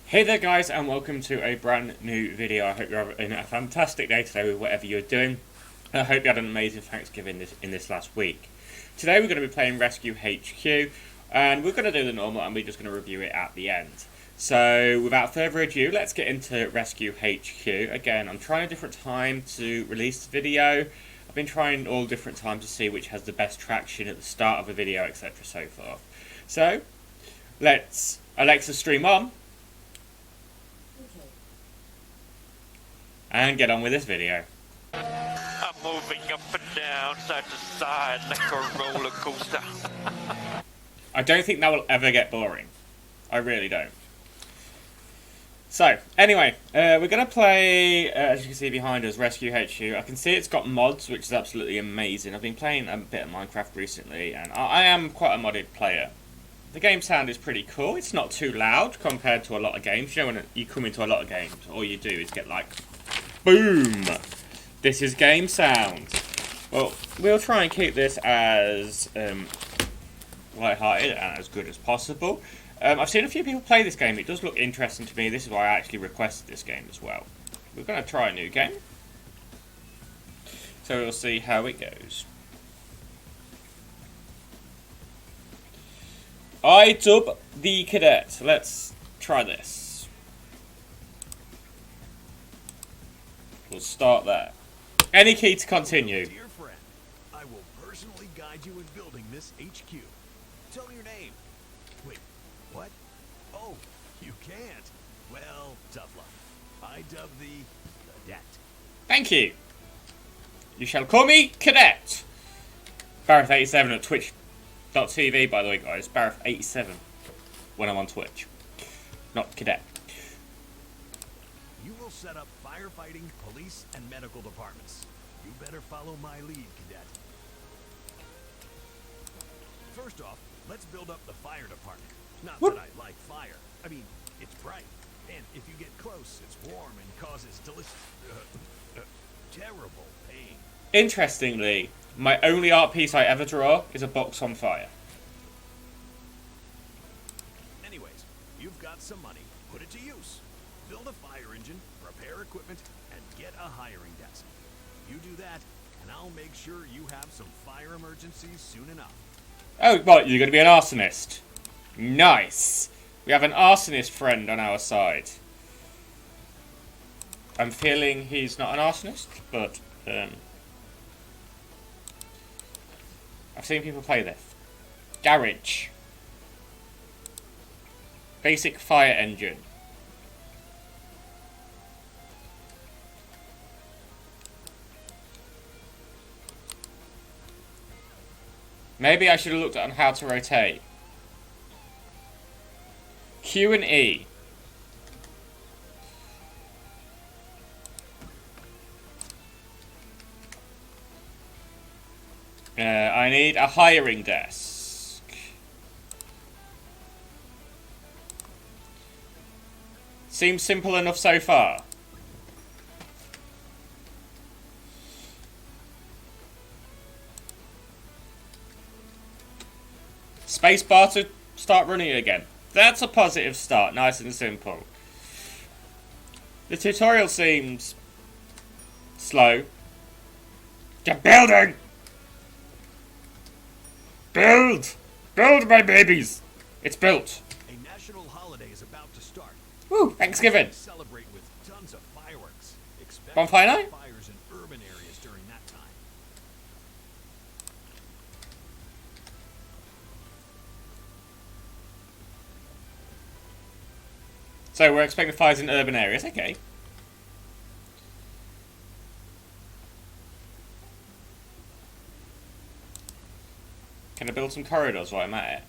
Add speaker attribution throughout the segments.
Speaker 1: Hey there guys, and welcome to a brand new video. I hope you're having a fantastic day today with whatever you're doing. I hope you had an amazing Thanksgiving in this last week. Today we're going to be playing Rescue HQ, and we're going to do the normal and we're just going to review it at the end. So without further ado, let's get into Rescue HQ. Again, I'm trying a different time to release the video. I've been trying all different times to see which has the best traction at the start of a video, etc. so forth. So, let's Alexa stream on. And get on with this video.
Speaker 2: I'm moving up and down, side to side, like a roller coaster.
Speaker 1: I don't think that will ever get boring. I really don't. So, anyway, we're going to play, as you can see behind us, Rescue HQ. I can see it's got mods, which is absolutely amazing. I've been playing a bit of Minecraft recently, and I am quite a modded player. The game sound is pretty cool. It's not too loud compared to a lot of games. You know, when you come into a lot of games, all you do is get like, boom! This is game sound. Well, we'll try and keep this as light-hearted and as good as possible. I've seen a few people play this game. It does look interesting to me. This is why I actually requested this game as well. We're going to try a new game. So we'll see how it goes. I dub the cadet. Let's try this. We'll start there. Any key to continue.
Speaker 3: Dear friend, I will personally guide you in building this HQ. Tell me your name. Wait, what? Oh, you can't. Well, tough luck. I dub the cadet.
Speaker 1: Thank you. You shall call me Cadet. Bareth87 at Twitch.tv, by the way, guys. Bareth87 when I'm on Twitch. Not Cadet.
Speaker 3: You will set up firefighting, police, and medical departments. You better follow my lead, cadet. First off, let's build up the fire department. Not that I like fire. I mean, it's bright. And if you get close, it's warm and causes delicious, terrible pain.
Speaker 1: Interestingly, my only art piece I ever draw is a box on fire.
Speaker 3: Anyways, you've got some money. Put it to use. Build a fire engine, repair equipment, and get a hiring desk. You do that, and I'll make sure you have some fire emergencies soon enough.
Speaker 1: Oh, what? You're going to be an arsonist? Nice. We have an arsonist friend on our side. I'm feeling he's not an arsonist, but I've seen people play this. Garage. Basic fire engine. Maybe I should have looked at on how to rotate. Q and E. I need a hiring desk. Seems simple enough so far. Spacebar to start running again. That's a positive start, nice and simple. The tutorial seems slow. Get building! Build! Build, my babies! It's built.
Speaker 3: A national holiday is about to start.
Speaker 1: Woo, Thanksgiving.
Speaker 3: Celebrate with tons of fireworks. Expect
Speaker 1: Bonfire night?
Speaker 3: fires in urban areas during that time.
Speaker 1: So we're expecting fires in urban areas, okay. Can I build some corridors while I'm at it?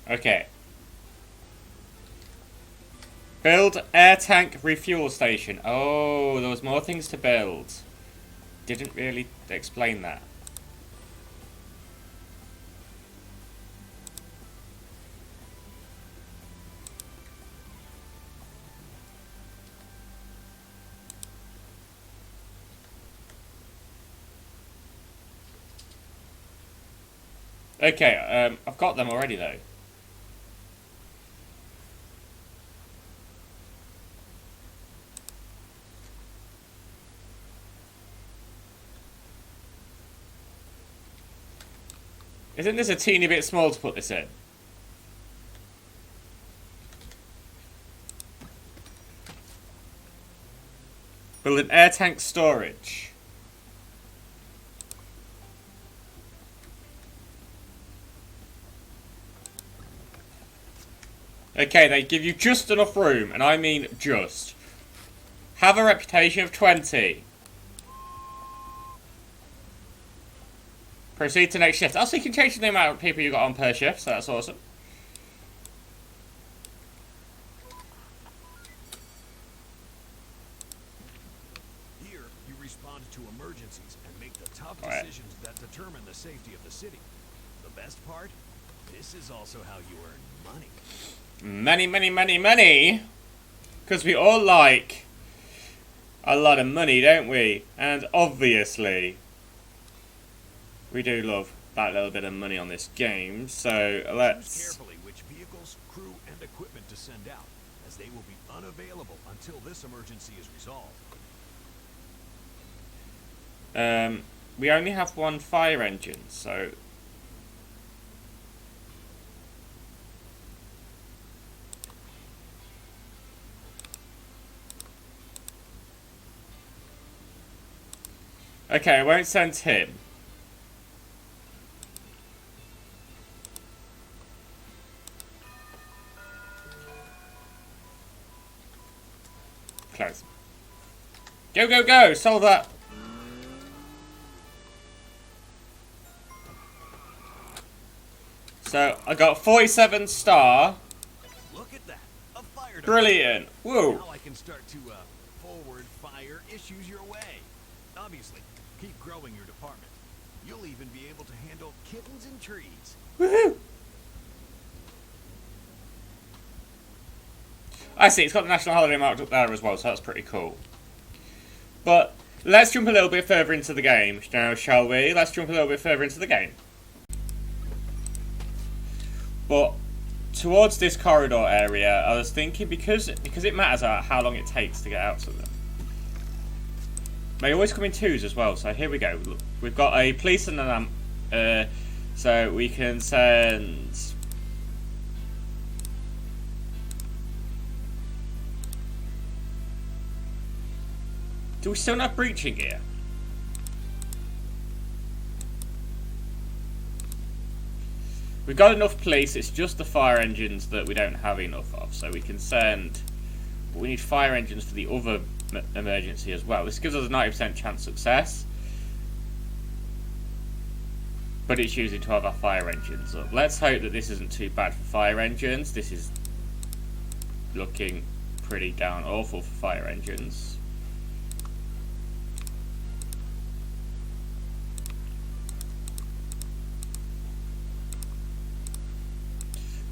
Speaker 1: Okay. Build air tank refuel station. Oh, there was more things to build. Didn't really explain that. Okay, I've got them already though. Isn't this a teeny bit small to put this in? Build an air tank storage. Okay, they give you just enough room, and I mean just. Have a reputation of 20. Proceed to next shift. Also, you can change the amount of people you got on per shift, so that's awesome.
Speaker 3: Here, you respond to emergencies and make the tough decisions that determine the safety of the city. The best part? This is also how you earn money.
Speaker 1: Money, money, money, money! Because we all like a lot of money, don't we? And obviously, we do love that little bit of money on this game, so let's...
Speaker 3: Choose carefully which vehicles, crew, and equipment to send out, as they will be unavailable until this emergency is resolved.
Speaker 1: We only have one fire engine, so... Okay, I won't send him. Close. Go, go, go! Solve that! So, I got 47 star.
Speaker 3: Look at that! A fire department.
Speaker 1: Brilliant! Woo!
Speaker 3: Now I can start to, forward fire issues your way. Obviously, keep growing your department. You'll even be able to handle kittens and trees.
Speaker 1: Woohoo! I see, it's got the national holiday marked up there as well, so that's pretty cool. But, let's jump a little bit further into the game now, shall we? Let's jump a little bit further into the game. But, towards this corridor area, I was thinking, because it matters how long it takes to get out to them. They always come in twos as well, so here we go. Look, we've got a police and an so we can send... Do we still not have breaching gear? We've got enough police, it's just the fire engines that we don't have enough of, so we can send... But we need fire engines for the other emergency as well. This gives us a 90% chance success. But it's using to have our fire engines up. Let's hope that this isn't too bad for fire engines. This is looking pretty down awful for fire engines.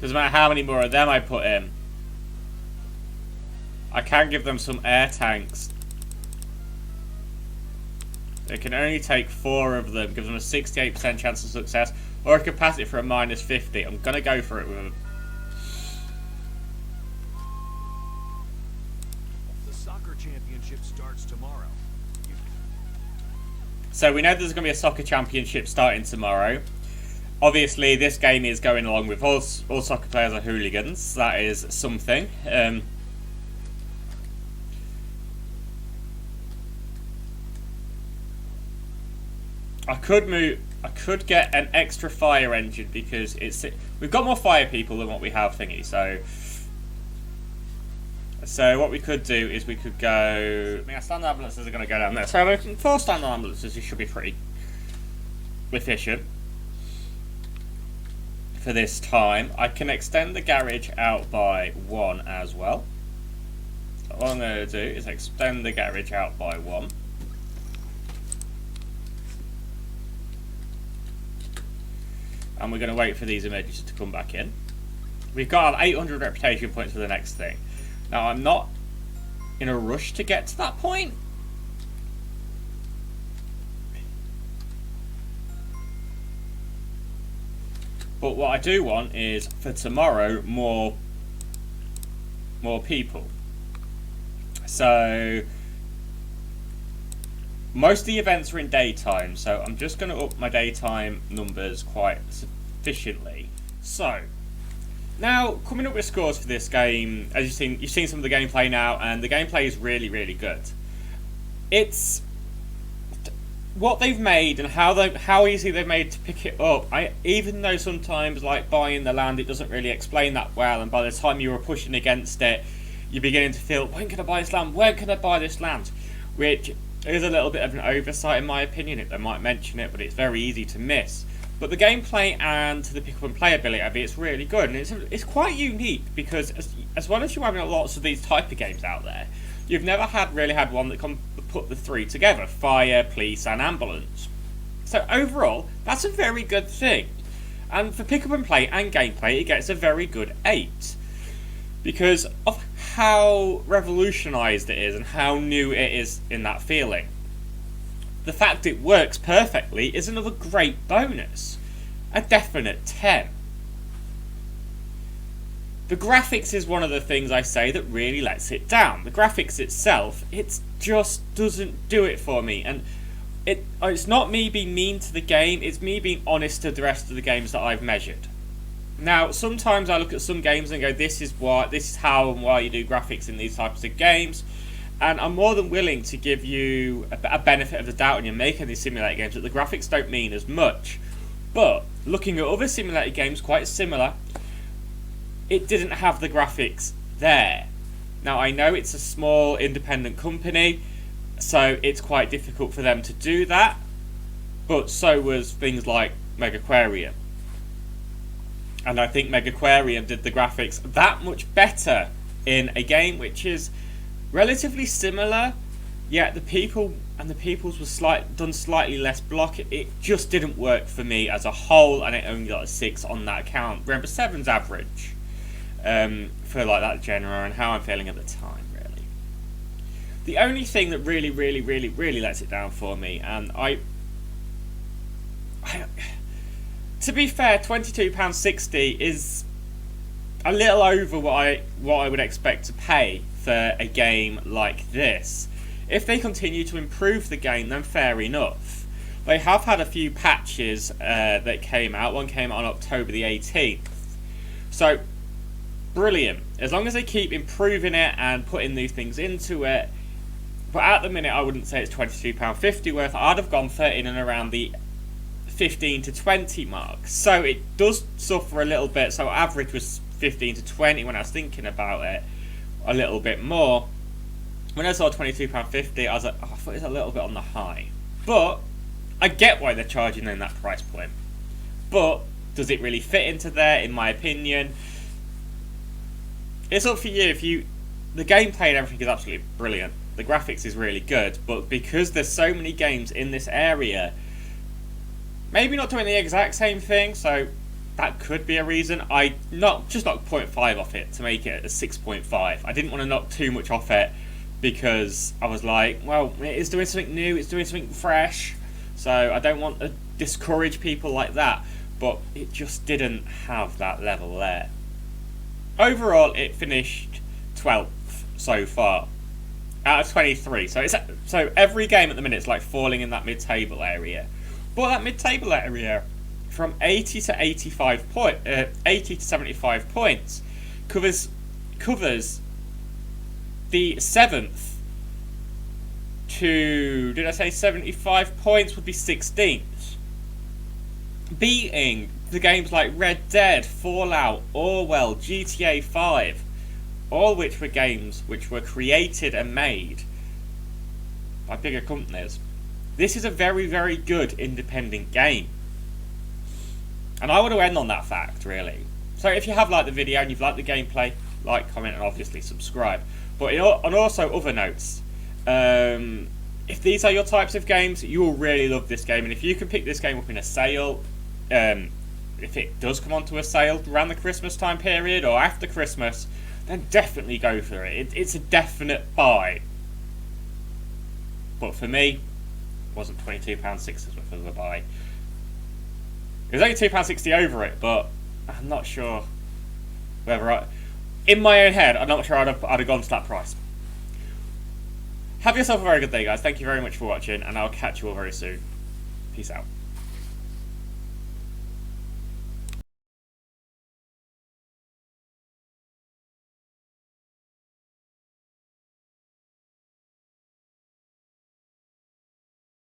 Speaker 1: Doesn't matter how many more of them I put in. I can give them some air tanks. It can only take 4 of them. Gives them a 68% chance of success. Or I could pass it for a -50. I'm going to go for it with a...
Speaker 3: The soccer championship starts tomorrow.
Speaker 1: So we know there's going to be a soccer championship starting tomorrow. Obviously, this game is going along with all soccer players are hooligans. That is something. I could get an extra fire engine because we've got more fire people than what we have thingy. So what we could do is we could go... I mean, our standard ambulances are going to go down there. So 4 standard ambulances, it should be pretty efficient for this time. I can extend the garage out by 1 as well. So all I'm going to do is extend the garage out by 1. And we're going to wait for these emergencies to come back in. We've got 800 reputation points for the next thing. Now, I'm not in a rush to get to that point. But what I do want is, for tomorrow, more people. So most of the events are in daytime, so I'm just going to up my daytime numbers quite sufficiently. So now, coming up with scores for this game, as you've seen some of the gameplay now, and the gameplay is really, really good. It's what they've made and how easy they've made to pick it up. Even though sometimes, like buying the land, it doesn't really explain that well, and by the time you were pushing against it, you're beginning to feel, when can I buy this land? When can I buy this land? Which is a little bit of an oversight in my opinion. They might mention it, but it's very easy to miss. But the gameplay and the pick up and playability of it, it's really good, and it's quite unique because as well as you having lots of these type of games out there, you've never really had one that can put the three together: fire, police, and ambulance. So overall, that's a very good thing. And for pick up and play and gameplay, it gets a very good 8 because of how revolutionised it is and how new it is in that feeling. The fact it works perfectly is another great bonus. A definite 10. The graphics is one of the things I say that really lets it down. The graphics itself, it just doesn't do it for me. And it's not me being mean to the game, it's me being honest to the rest of the games that I've measured. Now, sometimes I look at some games and go, this is how and why you do graphics in these types of games. And I'm more than willing to give you a benefit of the doubt when you're making these simulator games that the graphics don't mean as much. But looking at other simulator games quite similar, it didn't have the graphics there. Now, I know it's a small independent company, so it's quite difficult for them to do that, but so was things like Megaquarium. And I think Megaquarium did the graphics that much better in a game which is relatively similar, yet the people's was done slightly less block. It just didn't work for me as a whole, and it only got a 6 on that account. Remember, 7's average for like that genre and how I'm feeling at the time, really. The only thing that really, really, really, really lets it down for me, and I to be fair, £22.60 is a little over what I would expect to pay for a game like this. If they continue to improve the game, then fair enough. They have had a few patches that came out. One came out on October the 18th. So, brilliant. As long as they keep improving it and putting these things into it. But at the minute, I wouldn't say it's £22.50 worth. I'd have gone 13 and around the 15 to 20 mark. So it does suffer a little bit. So average was 15 to 20 when I was thinking about it a little bit more. When I saw £22.50, I was like, oh, I thought it's a little bit on the high. But I get why they're charging in that price point. But does it really fit into there, in my opinion? It's up for you. The gameplay and everything is absolutely brilliant. The graphics is really good, but because there's so many games in this area, maybe not doing the exact same thing, so that could be a reason. I just knocked 0.5 off it to make it a 6.5. I didn't want to knock too much off it because I was like, well, it is doing something new, it's doing something fresh, so I don't want to discourage people like that, but it just didn't have that level there. Overall, it finished 12th so far out of 23. So every game at the minute is like falling in that mid-table area. But that mid-table area, from 80 to 75 80 to 75 points, covers the 7th to, did I say 75 points would be 16th, beating the games like Red Dead, Fallout, Orwell, GTA 5, all which were games which were created and made by bigger companies. This is a very, very good independent game. And I want to end on that fact, really. So if you have liked the video and you've liked the gameplay, like, comment, and obviously subscribe. But on also other notes, if these are your types of games, you will really love this game. And if you can pick this game up in a sale, if it does come onto a sale around the Christmas time period or after Christmas, then definitely go for it. It's a definite buy. But for me, it wasn't £22.60 worth of a buy. It was only £2.60 over it, but I'm not sure whether in my own head, I'm not sure I'd have gone to that price. Have yourself a very good day, guys. Thank you very much for watching, and I'll catch you all very soon. Peace out.